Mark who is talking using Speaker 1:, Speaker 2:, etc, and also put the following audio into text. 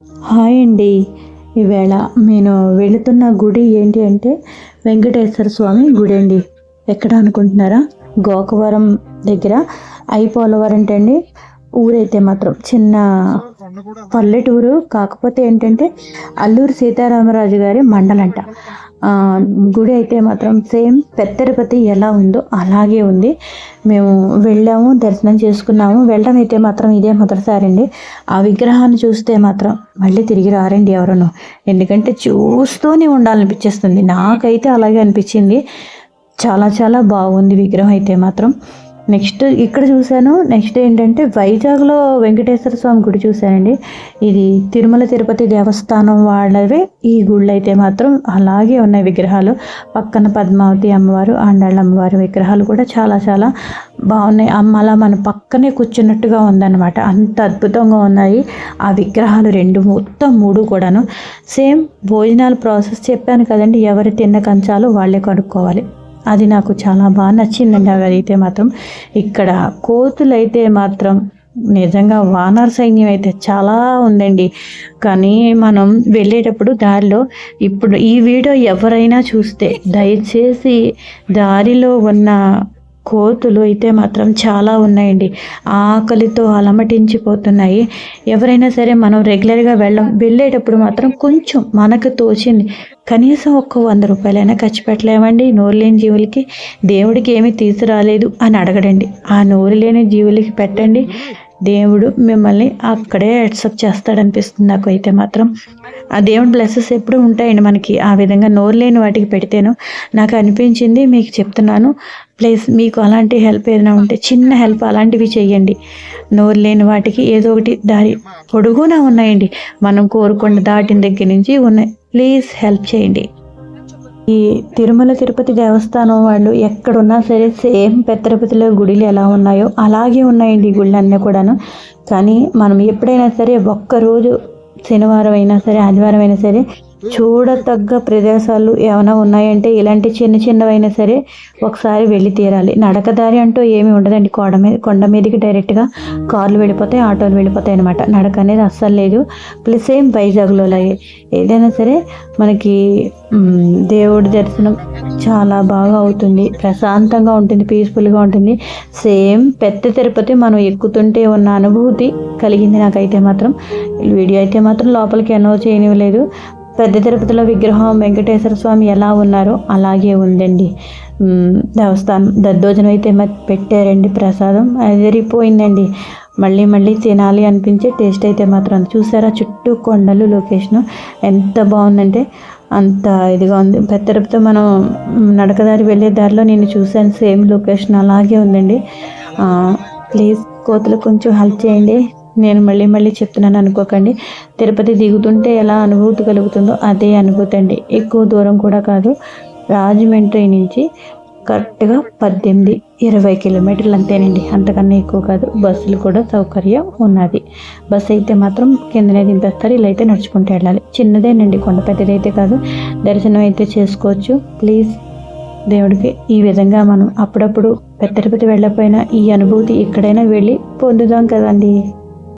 Speaker 1: Hi అండి. ఈవేళ నేను వెళుతున్న గుడి ఏంటి అంటే వెంకటేశ్వర స్వామి గుడి అండి. ఎక్కడ అనుకుంటున్నారా? గోకవరం దగ్గర ఐపోలవరం అండి. ఊరైతే మాత్రం చిన్న పల్లెటూరు, కాకపోతే ఏంటంటే అల్లూరి సీతారామరాజు గారి మండలంట. గుడి అయితే మాత్రం సేమ్ తిరుపతి ఎలా ఉందో అలాగే ఉంది. మేము వెళ్ళాము, దర్శనం చేసుకున్నాము. వెళ్ళడం అయితే మాత్రం ఇదే మొదటిసారి అండి. ఆ విగ్రహాన్ని చూస్తే మాత్రం మళ్ళీ తిరిగి రారండి ఎవరును, ఎందుకంటే చూస్తూనే ఉండాలనిపించేస్తుంది. నాకైతే అలాగే అనిపించింది. చాలా చాలా బాగుంది విగ్రహం అయితే మాత్రం. నెక్స్ట్ ఇక్కడ చూశాను. నెక్స్ట్ ఏంటంటే వైజాగ్లో వెంకటేశ్వర స్వామి గుడి చూశానండి. ఇది తిరుమల తిరుపతి దేవస్థానం వాళ్ళవే ఈ గుళ్ళు అయితే మాత్రం అలాగే ఉన్నాయి విగ్రహాలు. పక్కన పద్మావతి అమ్మవారు, ఆండాళ్ళ అమ్మవారి విగ్రహాలు కూడా చాలా చాలా బాగున్నాయి. అలా మన పక్కనే కూర్చున్నట్టుగా ఉందన్నమాట. అంత అద్భుతంగా ఉన్నాయి ఆ విగ్రహాలు మొత్తం మూడు కూడాను. సేమ్ భోజనాల ప్రాసెస్ చెప్పాను కదండి, ఎవరు తిన్న కంచాలు వాళ్ళే కనుక్కోవాలి. అది నాకు చాలా బాగా నచ్చిందండి. అదైతే మాత్రం ఇక్కడ కోతులు అయితే మాత్రం నిజంగా వానర సైన్యం అయితే చాలా ఉందండి. కానీ మనం వెళ్ళేటప్పుడు దారిలో, ఇప్పుడు ఈ వీడియో ఎవరైనా చూస్తే దయచేసి దారిలో ఉన్న కోతులు అయితే మాత్రం చాలా ఉన్నాయండి. ఆకలితో అలమటించిపోతున్నాయి. ఎవరైనా సరే మనం రెగ్యులర్గా వెళ్ళేటప్పుడు మాత్రం కొంచెం మనకు తోచింది కనీసం ఒక 100 రూపాయలైనా ఖర్చు పెట్టలేమండి. నోరు లేని జీవులకి. దేవుడికి ఏమీ తీసుకురాలేదు అని అడగడండి, ఆ నోరు లేని జీవులకి పెట్టండి, దేవుడు మిమ్మల్ని అక్కడే యాక్సెప్ట్ చేస్తాడనిపిస్తుంది నాకు అయితే మాత్రం. ఆ దేవుడి బ్లెస్సెస్ ఎప్పుడు ఉంటాయండి మనకి. ఆ విధంగా నోరు లేని వాటికి పెడితేను నాకు అనిపించింది, మీకు చెప్తున్నాను. ప్లీజ్ మీకు అలాంటి హెల్ప్ ఏదైనా ఉంటే, చిన్న హెల్ప్ అలాంటివి చేయండి. నోరు లేని వాటికి ఏదో ఒకటి దారి పొడుగునా ఉన్నాయండి, మనం కోరుకున్న దాటిన దగ్గర నుంచి ఉన్నాయి. ప్లీజ్ హెల్ప్ చేయండి. ఈ తిరుమల తిరుపతి దేవస్థానం వాళ్ళు ఎక్కడున్నా సరే సేమ్ తిరుపతిలో గుడిలు ఎలా ఉన్నాయో అలాగే ఉన్నాయండి ఈ గుళ్ళు అన్నీ కూడాను. కానీ మనం ఎప్పుడైనా సరే ఒక్కరోజు, శనివారం అయినా సరే ఆదివారం అయినా సరే, చూడతగ్గ ప్రదేశాలు ఏమైనా ఉన్నాయంటే ఇలాంటి చిన్న చిన్నవైనా సరే ఒకసారి వెళ్ళి తీరాలి. నడకదారి అంటూ ఏమీ ఉండదండి. కొండ మీదకి డైరెక్ట్గా కార్లు వెళ్ళిపోతాయి, ఆటోలు వెళ్ళిపోతాయి అనమాట. నడక అనేది అస్సలు లేదు. ప్లస్ సేమ్ వైజాగ్లో లాగే ఏదైనా సరే మనకి దేవుడి దర్శనం చాలా బాగా అవుతుంది, ప్రశాంతంగా ఉంటుంది, పీస్ఫుల్గా ఉంటుంది. సేమ్ తిరుపతి మనం ఎక్కుతుంటే ఉన్న అనుభూతి కలిగింది నాకైతే మాత్రం. వీడియో అయితే మాత్రం లోపలికి ఎన్నో చేయనివ్వలేదు. తిరుపతిలో విగ్రహం వెంకటేశ్వర స్వామి ఎలా ఉన్నారో అలాగే ఉందండి. దేవస్థానం దద్దోజనం అయితే పెట్టారండి, ప్రసాదం అదిరిపోయిందండి. మళ్ళీ మళ్ళీ తినాలి అనిపించే టేస్ట్ అయితే మాత్రం. చూసారా చుట్టూ కొండలు, లొకేషను ఎంత బాగుందంటే అంత ఇదిగా ఉంది. తిరుపతి మనం నడకదారి వెళ్ళే దారిలో నేను చూశాను, సేమ్ లొకేషన్ అలాగే ఉందండి. ప్లీజ్ కోతులు కొంచెం హెల్ప్ చేయండి. నేను మళ్ళీ మళ్ళీ చెప్తున్నాను అనుకోకండి. తిరుపతి దిగుతుంటే ఎలా అనుభూతి కలుగుతుందో అదే అనుభూతి అండి. ఎక్కువ దూరం కూడా కాదు. రాజమండ్రి నుంచి కరెక్ట్గా 18-20 కిలోమీటర్లు అంతేనండి, అంతకన్నా ఎక్కువ కాదు. బస్సులు కూడా సౌకర్యం ఉన్నది. బస్సు అయితే మాత్రం కిందనే దింపేస్తారు, ఇలా అయితే నడుచుకుంటూ వెళ్ళాలి. చిన్నదేనండి, కొండ పెద్దదైతే కాదు. దర్శనం అయితే చేసుకోవచ్చు. ప్లీజ్ దేవుడికి ఈ విధంగా మనం అప్పుడప్పుడు తిరుపతి వెళ్ళకపోయినా ఈ అనుభూతి ఎక్కడైనా వెళ్ళి పొందుదాం కదండి.